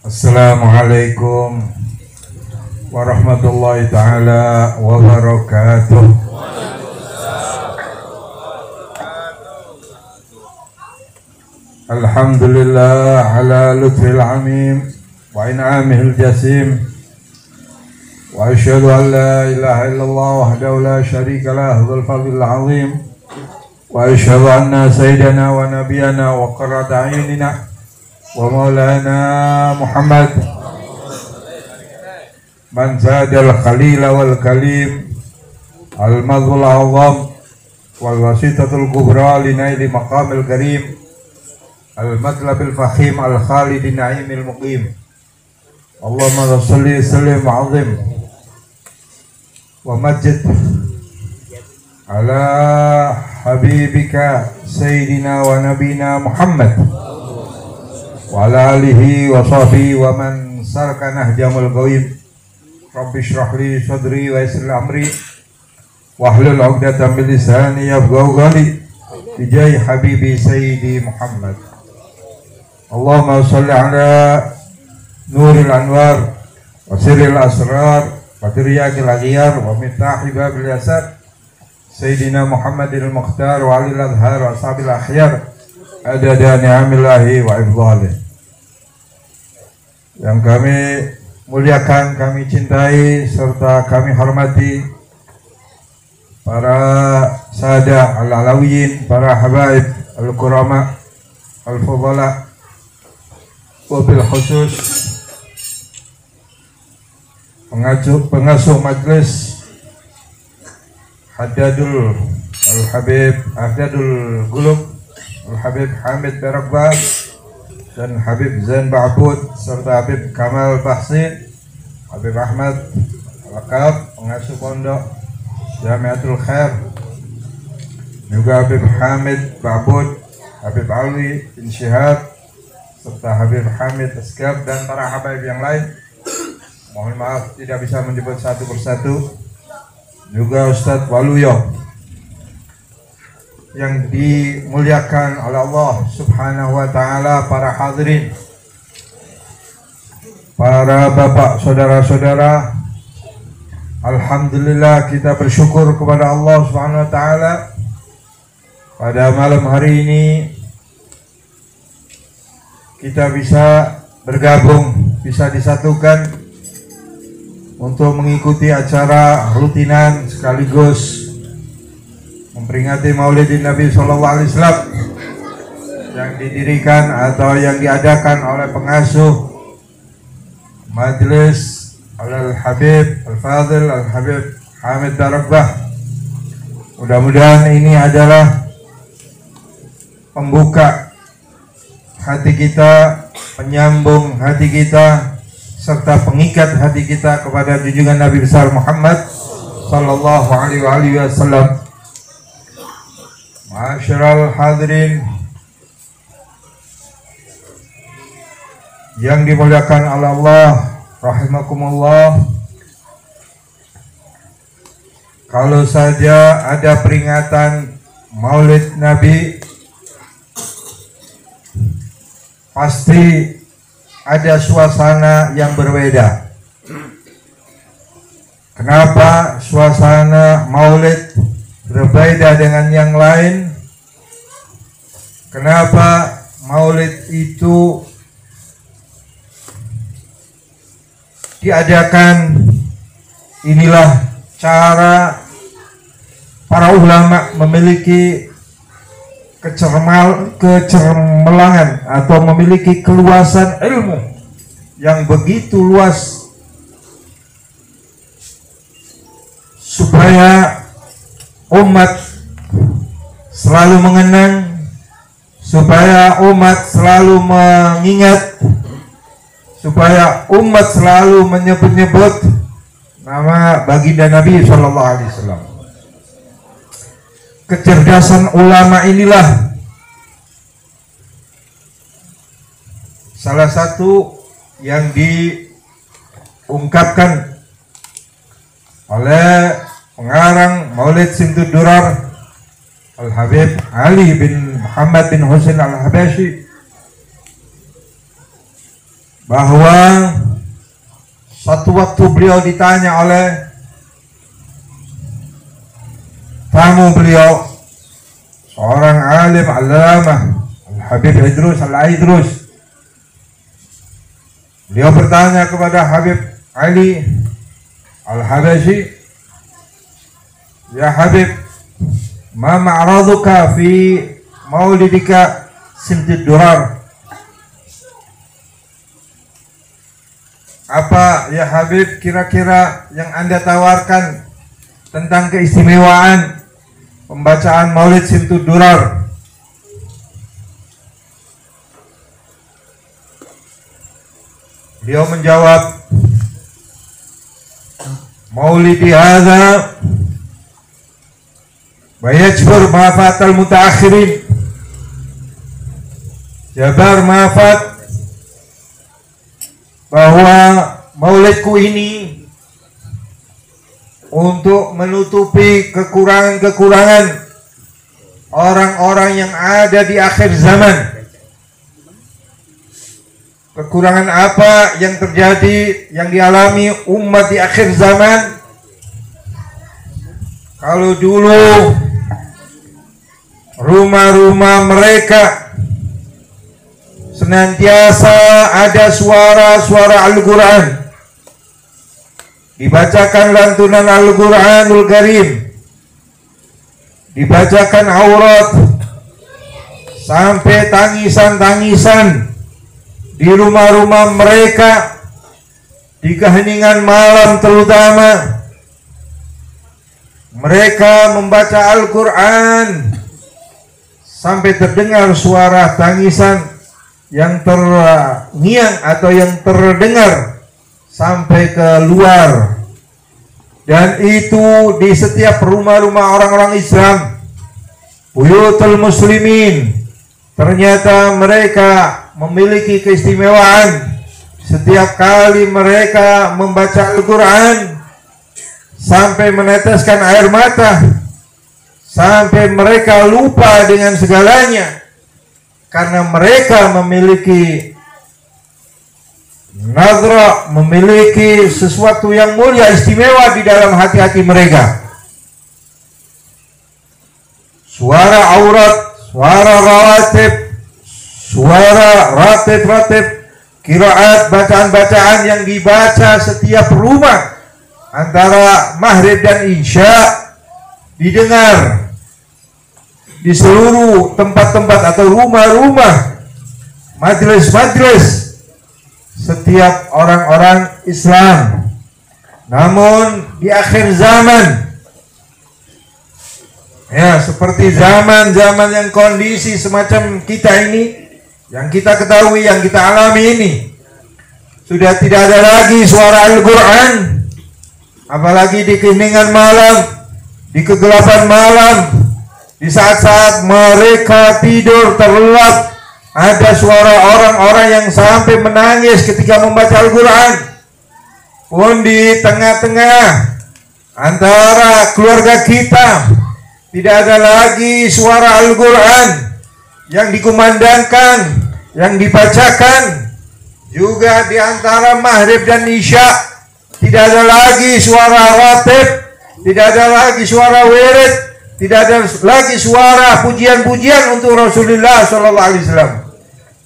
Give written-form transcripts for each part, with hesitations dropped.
Assalamualaikum warahmatullahi ta'ala wabarakatuh. Alhamdulillah ala lutfil amim wa in'amihil jasim, wa asyhadu an la ilaha illallah wahdahu la syarika lah dzul fadlil azim, wa asyhadu anna sayyidana wa nabiyana wa qurrata a'yunina wa maulana Muhammad man zadal khalila wal kalim al madhul azam wal wasitatul kubra li naili maqamil karim al matlabil fahim al khalidi na'imil muqim. Allahumma salli sallim azim wa majid ala habibika sayyidina wa nabina Muhammad wa ala alihi wa sahbihi wa man sarka nahjamul qawim. Rabbi shrah li sadri wa yassir li amri wa hlul 'uqdatam min lisani yafqahu qawli bijai habibi sayyidi Muhammad. Allahumma shalli ala nuril anwar wa sirril asrar wa tiryakil aghyar wa mitahi babil yasar sayyidina Muhammadil mukhtar wa alil adhar wa ashabil akhyar adada ni'amillahi wa ifdhalih. Yang kami muliakan, kami cintai, serta kami hormati para sahadah al-alawiyin, para habaib al-kurama al-fudala, wabil khusus pengasuh majlis Haddadul al-Habib Haddadul Gulub al-Habib Hamid Barakbah dan Habib Zain Ba'bud serta Habib Kamal Bahsin, Habib Ahmad Al-Qab, pengasuh pondok Jamiatul Khair, juga Habib Hamid Ba'bud, Habib Alwi bin Syihab serta Habib Hamid Asgab dan para habaib yang lain. Mohon maaf tidak bisa menyebut satu persatu. Juga Ustadz Waluyo yang dimuliakan oleh Allah Subhanahu wa ta'ala, para hadirin, para bapak, saudara-saudara. Alhamdulillah kita bersyukur kepada Allah Subhanahu wa ta'ala pada malam hari ini kita bisa bergabung, bisa disatukan untuk mengikuti acara rutinan sekaligus memperingati Maulidin Nabi SAW yang didirikan atau yang diadakan oleh pengasuh Majelis Al-Habib Al-Fadil Al-Habib Hamid Barakbah. Mudah-mudahan ini adalah pembuka hati kita, penyambung hati kita, serta pengikat hati kita kepada junjungan Nabi besar Muhammad sallallahu alaihi wasallam. Ma'asyiral hadirin yang dimuliakan oleh Allah rahimakumullah, kalau saja ada peringatan Maulid Nabi pasti ada suasana yang berbeda. Kenapa suasana Maulid berbeda dengan yang lain? Kenapa Maulid itu diadakan? Inilah cara para ulama memiliki kecermelangan atau memiliki keluasan ilmu yang begitu luas supaya umat selalu mengenang, supaya umat selalu mengingat, supaya umat selalu menyebut-nyebut nama baginda Nabi SAW. Kecerdasan ulama inilah salah satu yang diungkapkan oleh pengarang Maulid Simtud Durar Al-Habib Ali bin Muhammad bin Husain Al-Habashi bahwa suatu waktu beliau ditanya oleh tamu beliau, seorang alim allamah Al-Habib Idrus Al-Idrus. Beliau bertanya kepada Habib Ali Al-Habashi, "Ya Habib, ma ma'raduka fi maulidika Simtud Durar?" Apa ya Habib kira-kira yang Anda tawarkan tentang keistimewaan pembacaan Maulid Simtud Durar? Beliau menjawab, "Maulidi hadza bayajbur ma fatal mutaakhirin." Jabar mafat bahwa maulidku ini untuk menutupi kekurangan-kekurangan orang-orang yang ada di akhir zaman. Kekurangan apa yang terjadi, yang dialami umat di akhir zaman? Kalau dulu rumah-rumah mereka senantiasa ada suara-suara Al-Quran, dibacakan lantunan Al-Quranul Karim, dibacakan aurat, sampai tangisan-tangisan di rumah-rumah mereka, di keheningan malam terutama. Mereka membaca Al-Quran sampai terdengar suara tangisan yang terngiang atau yang terdengar sampai ke luar. Dan itu di setiap rumah-rumah orang-orang Islam, buyutul muslimin. Ternyata mereka memiliki keistimewaan. Setiap kali mereka membaca Al-Quran sampai meneteskan air mata, sampai mereka lupa dengan segalanya, karena mereka memiliki nazra, memiliki sesuatu yang mulia, istimewa di dalam hati-hati mereka. Suara aurat, suara rawatib, suara ratib-ratib, qiraat, bacaan-bacaan yang dibaca setiap rumah antara maghrib dan isya didengar di seluruh tempat-tempat atau rumah-rumah, majelis-majelis setiap orang-orang Islam. Namun di akhir zaman, ya seperti zaman-zaman yang kondisi semacam kita ini, yang kita ketahui, yang kita alami ini, sudah tidak ada lagi suara Al-Quran, apalagi di keheningan malam, di kegelapan malam. Di saat-saat mereka tidur terlelap, ada suara orang-orang yang sampai menangis ketika membaca Al-Quran. Pun di tengah-tengah antara keluarga kita tidak ada lagi suara Al-Quran yang dikumandangkan, yang dibacakan. Juga di antara maghrib dan isya tidak ada lagi suara ratib, tidak ada lagi suara wirid, tidak ada lagi suara pujian-pujian untuk Rasulullah SAW.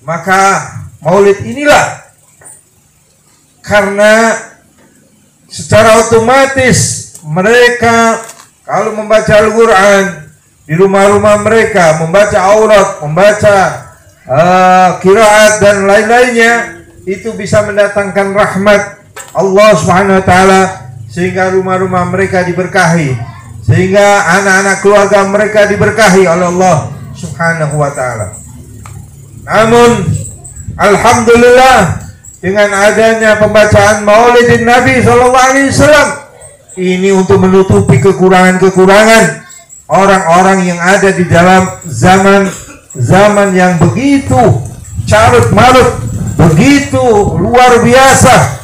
Maka maulid inilah, karena secara otomatis mereka kalau membaca Al-Quran di rumah-rumah mereka, membaca aurat, membaca qiraat dan lain-lainnya, itu bisa mendatangkan rahmat Allah Subhanahu wa taala, sehingga rumah-rumah mereka diberkahi, sehingga anak-anak keluarga mereka diberkahi oleh Allah Subhanahu wa taala. Namun alhamdulillah, dengan adanya pembacaan Maulidin Nabi SAW ini untuk menutupi kekurangan-kekurangan orang-orang yang ada di dalam zaman yang begitu carut marut, begitu luar biasa.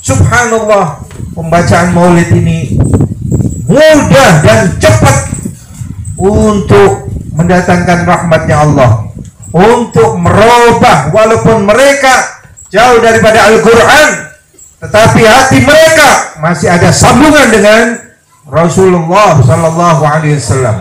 Subhanallah, pembacaan Maulid ini mudah dan cepat untuk mendatangkan rahmatnya Allah. untuk merubah, walaupun mereka jauh daripada Al-Quran, tetapi hati mereka masih ada sambungan dengan Rasulullah Sallallahu Alaihi Wasallam.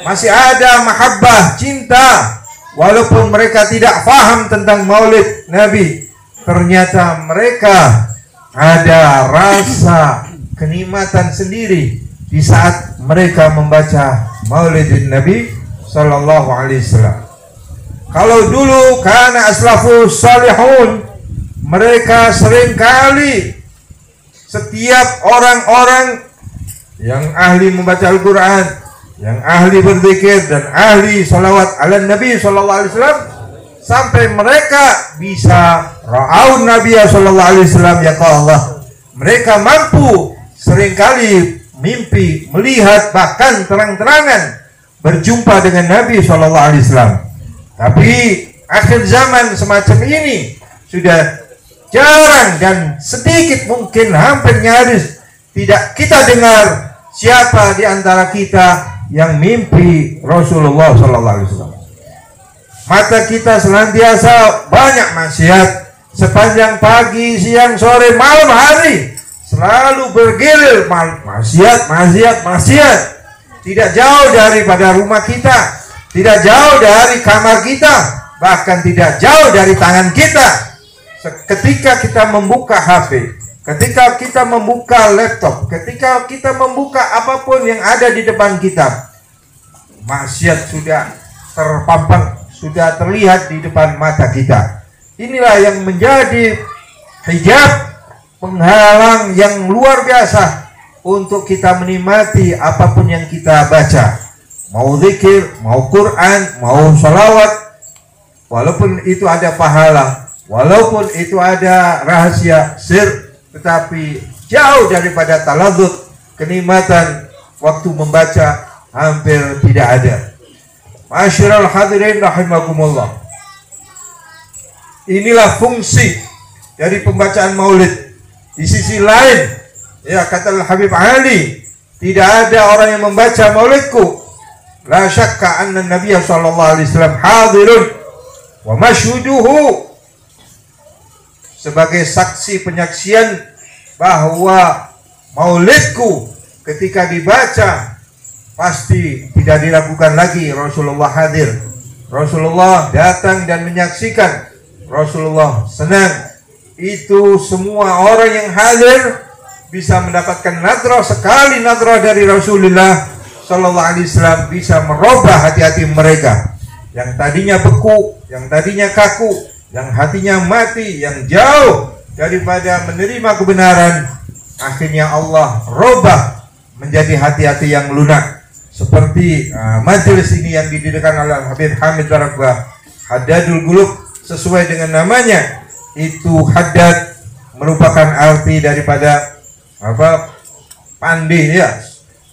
Masih ada mahabbah, cinta, walaupun mereka tidak paham tentang Maulid Nabi. Ternyata mereka ada rasa kenikmatan sendiri di saat mereka membaca Maulid Nabi Sallallahu Alaihi Wasallam. Kalau dulu karena aslafus salihun, mereka seringkali setiap orang-orang yang ahli membaca Al-Quran, yang ahli berzikir dan ahli salawat ala Nabi Sallallahu Alaihi Wasallam, sampai mereka bisa ra'aun Nabi Sallallahu Alaihi Wasallam ya Allah. Mereka mampu seringkali mimpi, melihat, bahkan terang-terangan berjumpa dengan Nabi Sallallahu Alaihi Wasallam. Tapi akhir zaman semacam ini sudah jarang dan sedikit, mungkin hampir nyaris tidak kita dengar siapa di antara kita yang mimpi Rasulullah Sallallahu Alaihi Wasallam. Mata kita senantiasa banyak maksiat sepanjang pagi, siang, sore, malam, hari, selalu bergilir maksiat. Tidak jauh daripada rumah kita, tidak jauh dari kamar kita, bahkan tidak jauh dari tangan kita. Ketika kita membuka HP, ketika kita membuka laptop, ketika kita membuka apapun yang ada di depan kita, maksiat sudah terpampang, sudah terlihat di depan mata kita. Inilah yang menjadi hijab, penghalang yang luar biasa untuk kita menikmati apapun yang kita baca. Mau zikir, mau Quran, mau salawat, walaupun itu ada pahala, walaupun itu ada rahasia sir, tetapi jauh daripada taladzut, kenikmatan waktu membaca hampir tidak ada. Ma'asyiral hadirin rahimakumullah. Inilah fungsi dari pembacaan maulid. Di sisi lain, ya kata Habib Ali, tidak ada orang yang membaca maulidku, la syakka anna Nabiya sallallahu alaihi wasallam hadirun wa masyhuduhu, sebagai saksi penyaksian bahwa maulidku ketika dibaca pasti tidak diragukan lagi Rasulullah hadir. Rasulullah datang dan menyaksikan, Rasulullah senang. Itu semua orang yang hadir bisa mendapatkan nadrah, sekali nadrah dari Rasulullah Sallallahu Alaihi Wasallam bisa merubah hati-hati mereka yang tadinya beku, yang tadinya kaku, yang hatinya mati, yang jauh daripada menerima kebenaran. Akhirnya Allah rubah menjadi hati-hati yang lunak. Seperti majelis ini yang didirikan oleh Habib Hamid Barakbah, Haddadul Qulub, sesuai dengan namanya. Itu haddad merupakan arti daripada pandai, ya,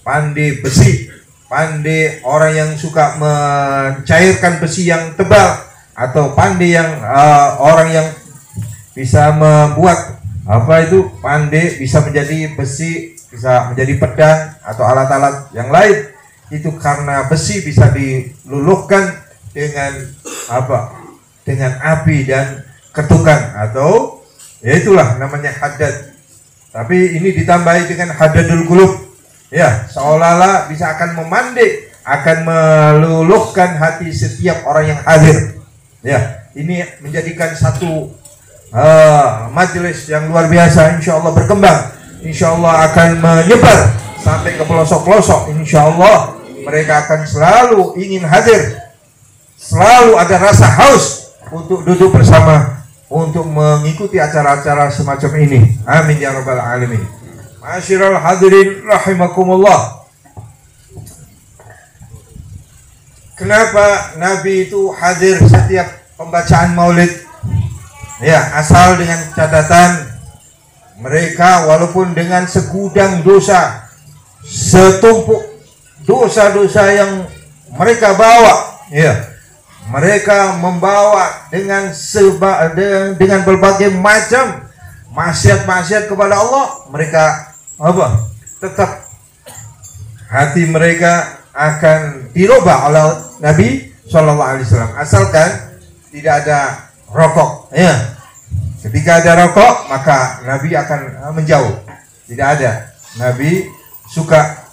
pandai besi, pandai orang yang suka mencairkan besi yang tebal, atau pandai yang orang yang bisa membuat pandai bisa menjadi besi, bisa menjadi pedang atau alat-alat yang lain. Itu karena besi bisa diluluhkan dengan dengan api dan ketukan, atau ya itulah namanya haddad. Tapi ini ditambahi dengan haddadul qulub, ya, seolah-olah bisa akan memandai, akan meluluhkan hati setiap orang yang hadir. Ya, ini menjadikan satu majelis yang luar biasa, insya Allah berkembang, insya Allah akan menyebar sampai ke pelosok-pelosok. Insya Allah mereka akan selalu ingin hadir, selalu ada rasa haus untuk duduk bersama, untuk mengikuti acara-acara semacam ini. Amin ya rabbal alamin. Ma'asyiral hadirin rahimakumullah. Kenapa Nabi itu hadir setiap pembacaan maulid? Ya, asal dengan catatan mereka walaupun dengan segudang dosa, setumpuk dosa-dosa yang mereka bawa, ya, mereka membawa dengan berbagai macam maksiat-maksiat kepada Allah, mereka tetap hati mereka akan dirubah oleh Nabi Sallallahu Alaihi Wasallam, asalkan tidak ada rokok. Ya. Ketika ada rokok, maka Nabi akan menjauh. Tidak ada. Nabi suka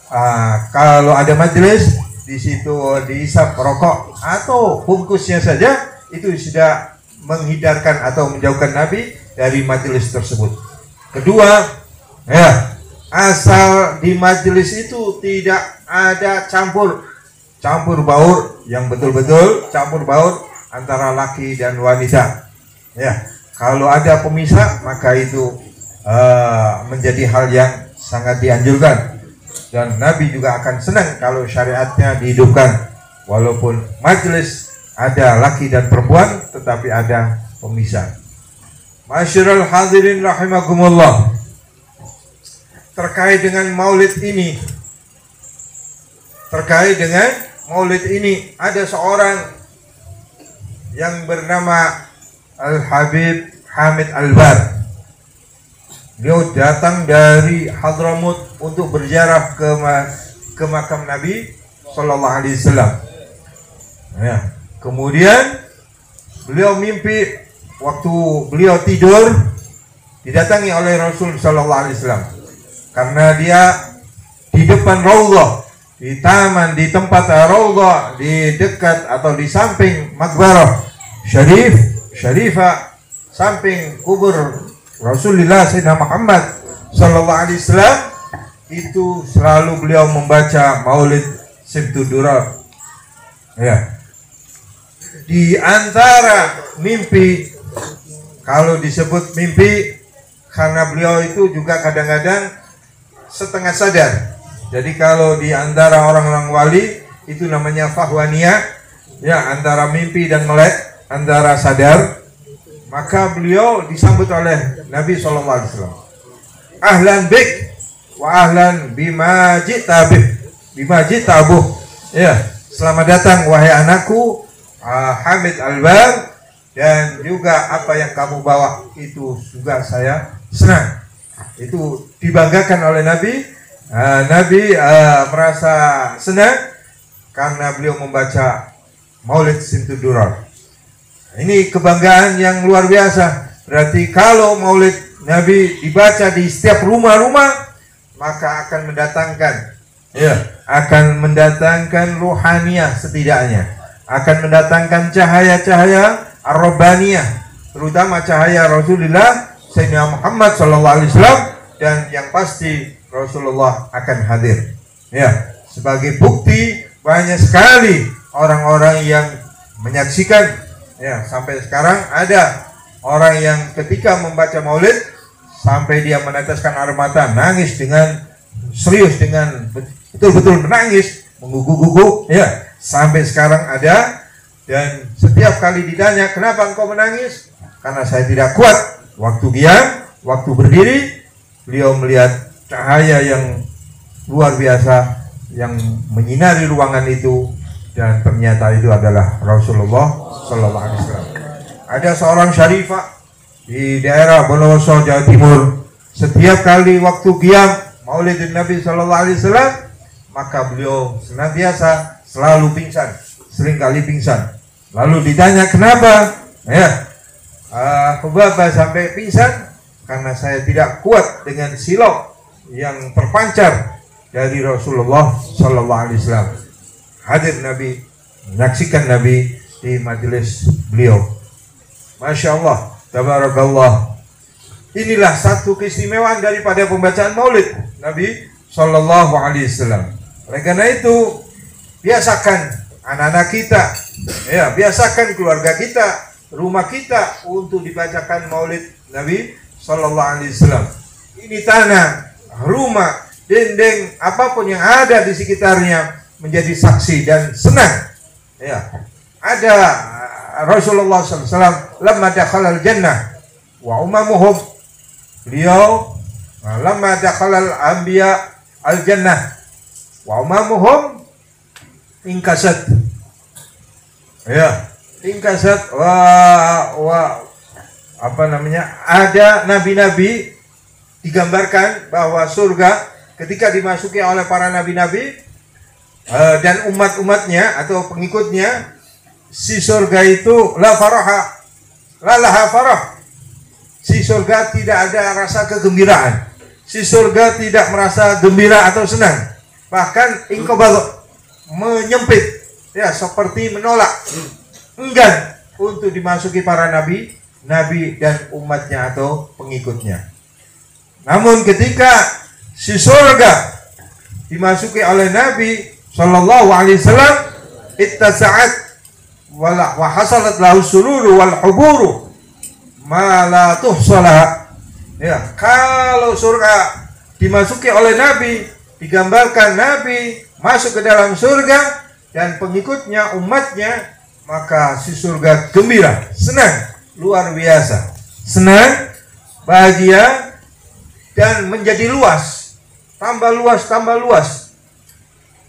kalau ada majelis di situ diisap rokok atau bungkusnya saja, itu sudah menghindarkan atau menjauhkan Nabi dari majelis tersebut. Kedua, ya, asal di majelis itu tidak ada campur baur yang betul-betul campur baur antara laki dan wanita. Ya, kalau ada pemisah maka itu menjadi hal yang sangat dianjurkan, dan Nabi juga akan senang kalau syariatnya dihidupkan walaupun majelis ada laki dan perempuan tetapi ada pemisah. Masyarul hadirin rahimakumullah, terkait dengan maulid ini ada seorang yang bernama Al-Habib Hamid Albar. Beliau datang dari Hadramut untuk berziarah ke makam Nabi Sallallahu Alaihi Wasallam. Ya. Kemudian beliau mimpi waktu beliau tidur didatangi oleh Rasul Sallallahu Alaihi Wasallam, karena dia di depan Raudhah, di taman, di tempat Raudhah, di dekat atau di samping Maqbarah Syarifah, samping kubur Rasulullah Sayyidina Muhammad Sallallahu Alaihi Wasallam, itu selalu beliau membaca Maulid Simtud Durar. Ya. Di antara mimpi, kalau disebut mimpi karena beliau itu juga kadang-kadang setengah sadar. Jadi kalau di antara orang-orang wali itu namanya fahwaniyah, ya, antara mimpi dan melek, antara sadar. Maka beliau disambut oleh Nabi SAW. Ahlan bik wa ahlan bima jita abuh. Ya, selamat datang wahai anakku Hamid Albar, dan juga apa yang kamu bawa itu juga saya senang. Itu dibanggakan oleh Nabi. Nabi merasa senang karena beliau membaca Maulid Simtud Durar. Ini kebanggaan yang luar biasa. Berarti kalau Maulid Nabi dibaca di setiap rumah-rumah, maka akan mendatangkan ruhaniyah, setidaknya akan mendatangkan cahaya-cahaya ar-rabbaniyah, terutama cahaya Rasulullah Sayyidina Muhammad Sallallahu Alaihi Wasallam, dan yang pasti Rasulullah akan hadir. Ya, sebagai bukti banyak sekali orang-orang yang menyaksikan. Ya, sampai sekarang ada orang yang ketika membaca Maulid sampai dia meneteskan air mata, nangis dengan serius, dengan betul-betul menangis, menggugu-gugu. Ya, sampai sekarang ada. Dan setiap kali ditanya, kenapa engkau menangis? Karena saya tidak kuat. Waktu diam, waktu berdiri, beliau melihat cahaya yang luar biasa yang menyinari ruangan itu, dan ternyata itu adalah Rasulullah Sallallahu Alaihi Wasallam. Ada seorang syarifah di daerah Bondowoso, Jawa Timur. Setiap kali waktu qiyam Maulid Nabi Sallallahu Alaihi Wasallam, maka beliau senantiasa selalu pingsan, seringkali pingsan. Lalu ditanya kenapa? Ya, kenapa sampai pingsan? Karena saya tidak kuat dengan silok yang terpancar dari Rasulullah Sallallahu Alaihi Wasallam. Hadir Nabi, menyaksikan Nabi di majelis beliau. Masya Allah, tabarakallah. Inilah satu keistimewaan daripada pembacaan Maulid Nabi Sallallahu Alaihi Wasallam. Oleh karena itu, biasakan anak-anak kita, ya, biasakan keluarga kita, rumah kita untuk dibacakan Maulid Nabi Sallallahu Alaihi Wasallam. Ini tanah, rumah, dinding, apapun yang ada di sekitarnya menjadi saksi dan senang. Ya, ada Rasulullah SAW lamma dakhala al-jannah wa umamuhum, beliau lamma dakhala al-anbiya al-jannah wa umamuhum ingkasat. Ya, ingkasat ada nabi-nabi digambarkan bahwa surga ketika dimasuki oleh para nabi-nabi dan umat-umatnya atau pengikutnya, si surga itu la laha farah. Si surga tidak ada rasa kegembiraan. Si surga tidak merasa gembira atau senang. Bahkan ingkobal menyempit, ya, seperti menolak, enggan untuk dimasuki para nabi dan umatnya atau pengikutnya. Namun ketika si surga dimasuki oleh Nabi Sallallahu Alaihi Wasallam, ittasa'at wa hasalat lahu sururu wal huburu ma la tuhsalah. Ya, kalau surga dimasuki oleh Nabi, digambarkan Nabi masuk ke dalam surga dan pengikutnya, umatnya, maka si surga gembira, senang, luar biasa, senang, bahagia, dan menjadi luas, tambah luas.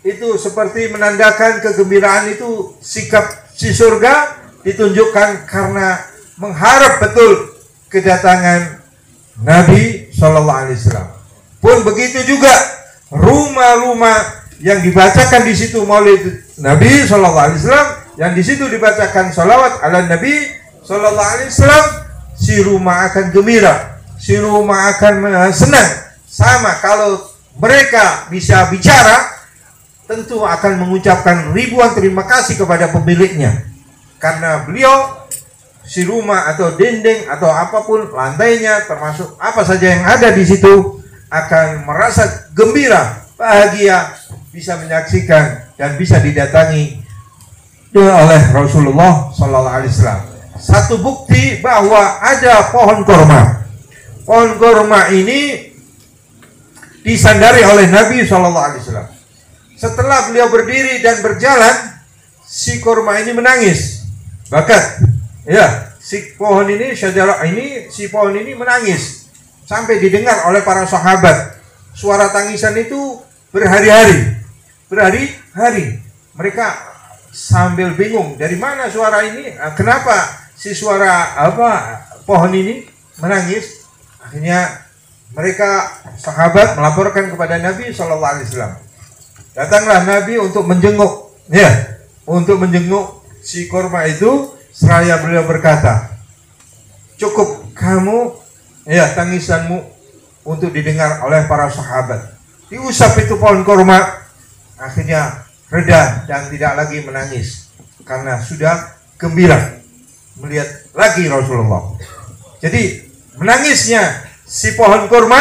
Itu seperti menandakan kegembiraan itu, sikap si surga ditunjukkan karena mengharap betul kedatangan Nabi Sallallahu Alaihi Wasallam. Pun begitu juga rumah-rumah yang dibacakan di situ maulid Nabi Sallallahu Alaihi Wasallam, yang di situ dibacakan salawat ala Nabi Sallallahu Alaihi Wasallam, si rumah akan gembira, si rumah akan senang. Sama kalau mereka bisa bicara, tentu akan mengucapkan ribuan terima kasih kepada pemiliknya, karena beliau, si rumah atau dinding atau apapun lantainya, termasuk apa saja yang ada di situ, akan merasa gembira, bahagia, bisa menyaksikan dan bisa didatangi oleh Rasulullah Sallallahu Alaihi Wasallam. Satu bukti bahwa ada pohon kurma. Pohon kurma ini disandari oleh Nabi Sallallahu Alaihi Wasallam. Setelah beliau berdiri dan berjalan, si kurma ini menangis. Bahkan, ya, si pohon ini, si pohon ini menangis sampai didengar oleh para sahabat. Suara tangisan itu berhari-hari. Mereka sambil bingung, dari mana suara ini? Kenapa si suara pohon ini menangis? Akhirnya mereka sahabat melaporkan kepada Nabi Sallallahu Alaihi Wasallam. Datanglah Nabi untuk menjenguk, si kurma itu. Seraya beliau berkata, cukup kamu, ya, tangisanmu untuk didengar oleh para sahabat. Diusap itu pohon kurma, akhirnya reda dan tidak lagi menangis karena sudah gembira melihat lagi Rasulullah. Jadi menangisnya si pohon kurma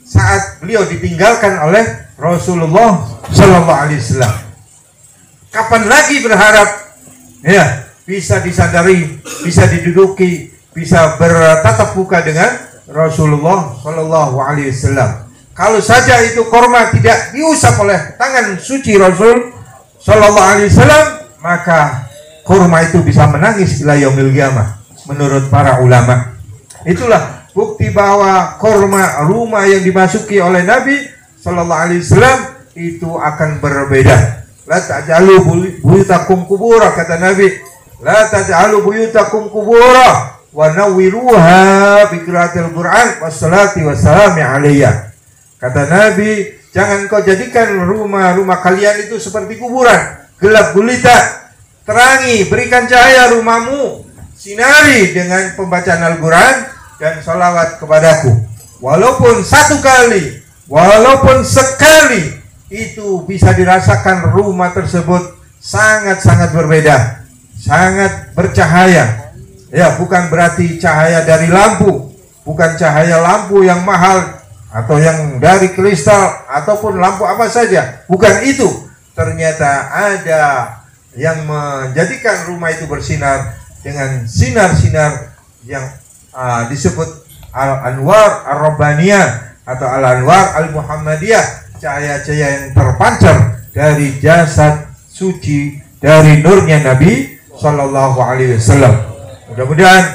saat beliau ditinggalkan oleh Rasulullah Sallallahu Alaihi Wasallam. Kapan lagi berharap, ya, bisa disadari, bisa diduduki, bisa bertatap muka dengan Rasulullah Sallallahu Alaihi Wasallam. Kalau saja itu kurma tidak diusap oleh tangan suci Rasul Sallallahu Alaihi Wasallam, maka kurma itu bisa menangis ila yaumil qiyamah menurut para ulama. Itulah bukti bahwa kurma rumah yang dimasuki oleh Nabi Sallallahu Alaihi Wasallam itu akan berbeda. La taj'alu buyutakum kubura, kata Nabi. La taj'alu buyutakum kubura wa nawwiruha bi qiraatil Qur'an wassalati wassalami alayya. Kata Nabi, jangan kau jadikan rumah-rumah kalian itu seperti kuburan, gelap gulita. Terangi, berikan cahaya rumahmu, sinari dengan pembacaan Al-Quran dan salawat kepadaku. Walaupun satu kali, walaupun sekali, itu bisa dirasakan rumah tersebut sangat-sangat berbeda, sangat bercahaya. Ya, bukan berarti cahaya dari lampu, bukan cahaya lampu yang mahal atau yang dari kristal ataupun lampu apa saja, bukan itu. Ternyata ada yang menjadikan rumah itu bersinar dengan sinar-sinar yang disebut Al-Anwar Ar-Rabbaniyah atau Al-Anwar Al-Muhammadiyah, cahaya-cahaya yang terpancar dari jasad suci, dari nurnya Nabi Sallallahu Alaihi Wasallam. Mudah-mudahan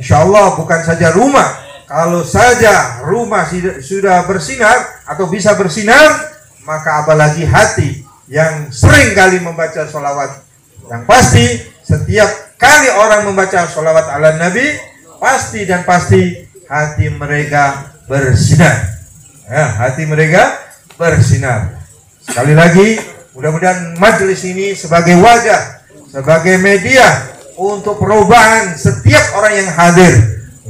insyaallah bukan saja rumah, kalau saja rumah sudah bersinar atau bisa bersinar, maka apalagi hati yang sering kali membaca sholawat. Yang pasti setiap kali orang membaca sholawat ala Nabi, pasti dan pasti hati mereka bersinar. Ya, hati mereka bersinar. Sekali lagi, mudah-mudahan majelis ini sebagai wajah sebagai media untuk perubahan setiap orang yang hadir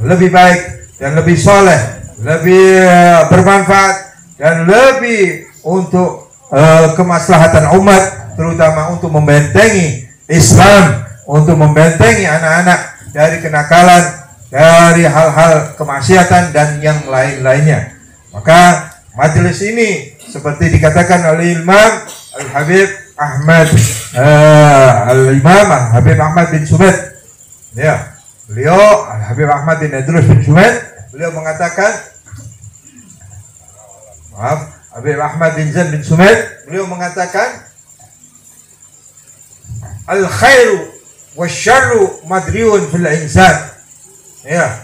lebih baik dan lebih soleh, lebih bermanfaat dan lebih untuk kemaslahatan umat, terutama untuk membentengi Islam, untuk membentengi anak-anak dari kenakalan, dari hal-hal kemaksiatan dan yang lain-lainnya. Maka majelis ini seperti dikatakan oleh Imam Al-Habib Ahmad Al-Imam Al-Habib Ahmad bin Sumed, ya, beliau Al-Habib Ahmad bin Idrus bin Sumed, beliau mengatakan, maaf, Habib Ahmad bin Zain bin Sumed, beliau mengatakan al-khairu wasyarru madriun fil insan. Ya,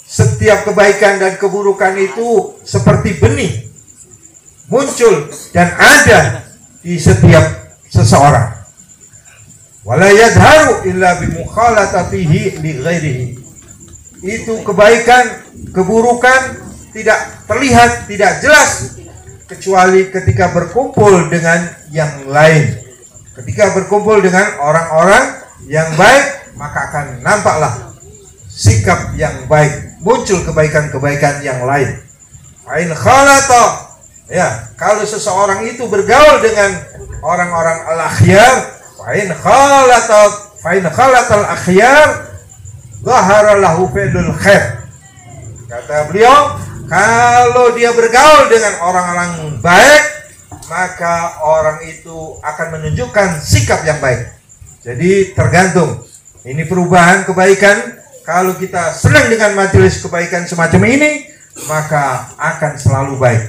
setiap kebaikan dan keburukan itu seperti benih, muncul dan ada di setiap seseorang. Wala yadharu illa bimukhalatatihi li ghairihi. Itu kebaikan, keburukan tidak terlihat, tidak jelas kecuali ketika berkumpul dengan yang lain. Ketika berkumpul dengan orang-orang yang baik, maka akan nampaklah sikap yang baik, muncul kebaikan-kebaikan yang lain. Fa'in khalata, ya, kalau seseorang itu bergaul dengan orang-orang al-akhyar, fa'in khalata al-akhyar zahara lahu fi'lul khair. Kata beliau, kalau dia bergaul dengan orang-orang baik, maka orang itu akan menunjukkan sikap yang baik. Jadi tergantung, ini perubahan kebaikan. Kalau kita senang dengan majelis kebaikan semacam ini, maka akan selalu baik.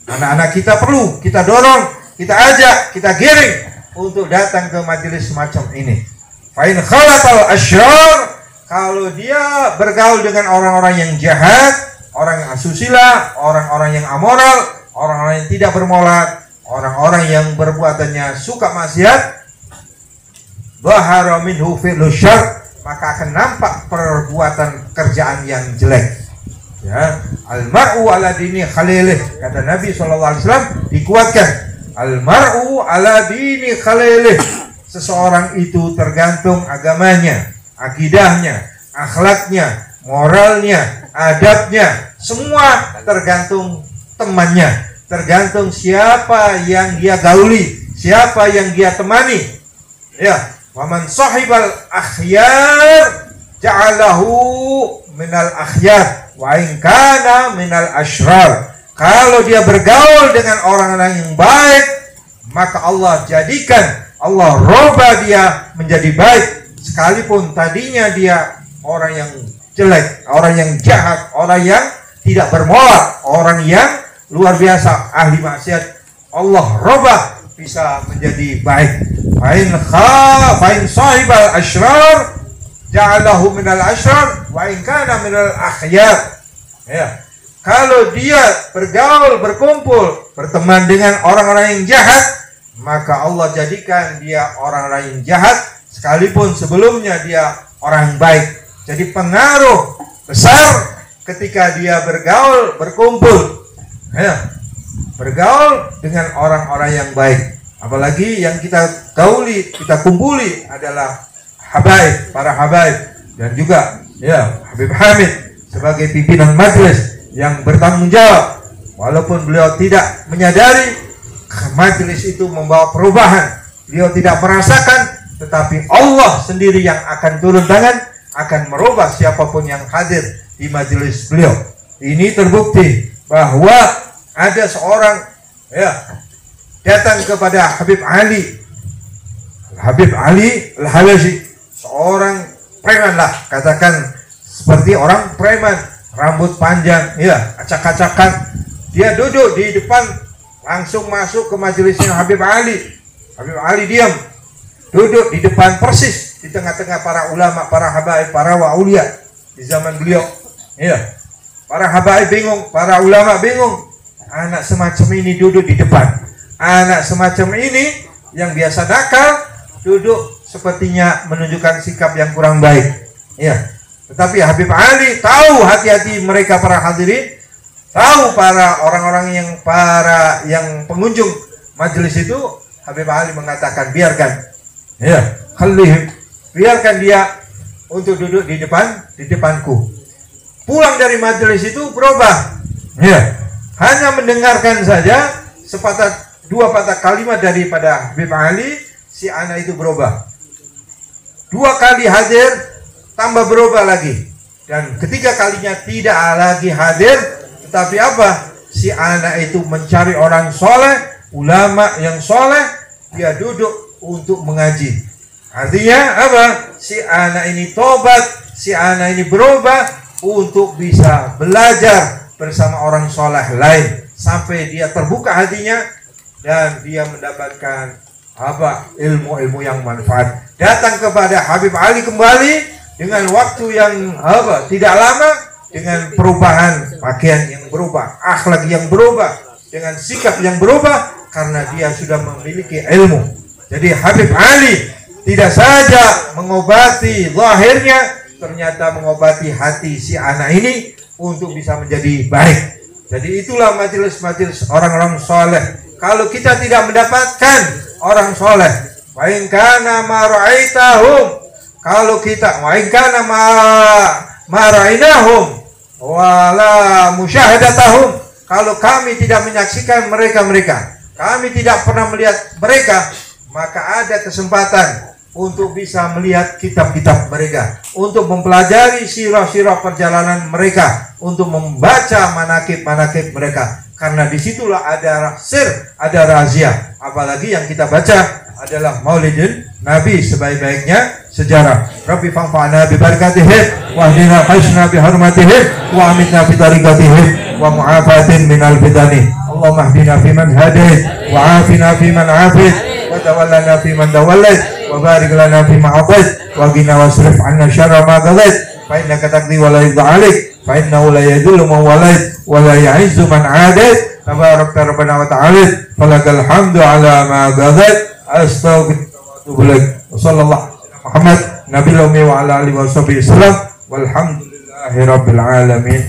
Anak-anak kita perlu kita dorong, kita ajak, kita giring untuk datang ke majelis semacam ini. Fa'in khalatal asyrar, kalau dia bergaul dengan orang-orang yang jahat, orang yang asusila, orang-orang yang amoral, orang-orang yang tidak bermolat, orang-orang yang perbuatannya suka maksiat, zahara minhu fi'lu syarr, maka akan nampak perbuatan kerjaan yang jelek. Ya, al-mar'u ala dini khalilih, kata Nabi SAW, dikuatkan, al-mar'u ala dini khalilih, seseorang itu tergantung agamanya, akidahnya, akhlaknya, moralnya, adabnya, semua tergantung temannya, tergantung siapa yang dia gauli, siapa yang dia temani. Ya, waman sahibal akhyar ja'alahu minal akhyar wa in kana minal asyrar. Kalau dia bergaul dengan orang-orang yang baik, maka Allah jadikan, Allah roba dia menjadi baik, sekalipun tadinya dia orang yang jelek, orang yang jahat, orang yang tidak bermoral, orang yang luar biasa, ahli maksiat, Allah robah bisa menjadi baik. Fa'in sahibal asyrar ja'alahu minal asyrar wa in kana minal akhyar. Ya, kalau dia bergaul, berkumpul, berteman dengan orang-orang yang jahat, maka Allah jadikan dia orang-orang yang jahat, sekalipun sebelumnya dia orang yang baik. Jadi pengaruh besar ketika dia bergaul, berkumpul, ya, bergaul dengan orang-orang yang baik. Apalagi yang kita gauli, kita kumpuli adalah habaib, para habaib, dan juga ya Habib Hamid sebagai pimpinan majelis yang bertanggung jawab. Walaupun beliau tidak menyadari majelis itu membawa perubahan, beliau tidak merasakan, tetapi Allah sendiri yang akan turun tangan, akan merubah siapapun yang hadir di majelis beliau. Ini terbukti bahwa ada seorang ya datang kepada Habib Ali Al-Habashi, seorang preman lah, katakan seperti orang preman, rambut panjang, ya, acak-acakan. Dia duduk di depan, langsung masuk ke majelisnya Habib Ali. Habib Ali diam, duduk di depan persis di tengah-tengah para ulama, para habaib, para waulia di zaman beliau. Ya, para habaib bingung, para ulama bingung. Anak semacam ini duduk di depan. Anak semacam ini yang biasa nakal duduk sepertinya menunjukkan sikap yang kurang baik. Ya, tetapi Habib Ali tahu hati-hati mereka para hadirin, tahu para orang-orang yang pengunjung majelis itu. Habib Ali mengatakan, biarkan Ya, khalihim, biarkan dia untuk duduk di depanku. Pulang dari majelis itu berubah. Ya, hanya mendengarkan saja dua patah kalimat daripada Habib Ali, si anak itu berubah. 2 kali hadir, tambah berubah lagi. Dan ketiga kalinya tidak lagi hadir, tetapi apa? Si anak itu mencari orang soleh, ulama yang soleh, dia duduk untuk mengaji. Artinya apa? Si anak ini tobat, si anak ini berubah untuk bisa belajar bersama orang soleh lain sampai dia terbuka hatinya dan dia mendapatkan apa? Ilmu-ilmu yang manfaat. Datang kepada Habib Ali kembali dengan waktu yang apa? Tidak lama, dengan perubahan pakaian yang berubah, akhlak yang berubah, dengan sikap yang berubah karena dia sudah memiliki ilmu. Jadi Habib Ali tidak saja mengobati zahirnya, ternyata mengobati hati si anak ini untuk bisa menjadi baik. Jadi itulah majelis-majelis orang-orang soleh. Kalau kita tidak mendapatkan orang soleh, wa in kana ma ra'aitahum, kalau kita wa in kana ma ra'ainahum wala musyahadatahum, kalau kami tidak menyaksikan mereka, kami tidak pernah melihat mereka, maka ada kesempatan untuk bisa melihat kitab-kitab mereka, untuk mempelajari sirah-sirah perjalanan mereka, untuk membaca manakib-manakib mereka, karena disitulah ada sir, ada rahasia. Apalagi yang kita baca adalah maulidin Nabi sebaik-baiknya sejarah. Rabbi fanfa'na bi barakatihim wa ahdina qaisna bi hurmatihim wa amitna bi tariqatihim wa mu'afatin minal fitani. Allahumma ahdina fi man hadait wa afina fi man afit wa tawallana fi man tawallait wa barik lana fi ma atait wa qina wasrif 'anna syarra ma qadait fa innaka taqdi wa la yuqda 'alaik fa innahu la yadhillu man walait wa la ya'izzu man 'adait tabarakta rabbana wa ta'ala falakal hamdu 'ala ma qadait. Astaghfirullah wa sallallahu Muhammad Nabi Ummi wa ala alihi wa sahbihi wasallam walhamdulillahi rabbil alamin.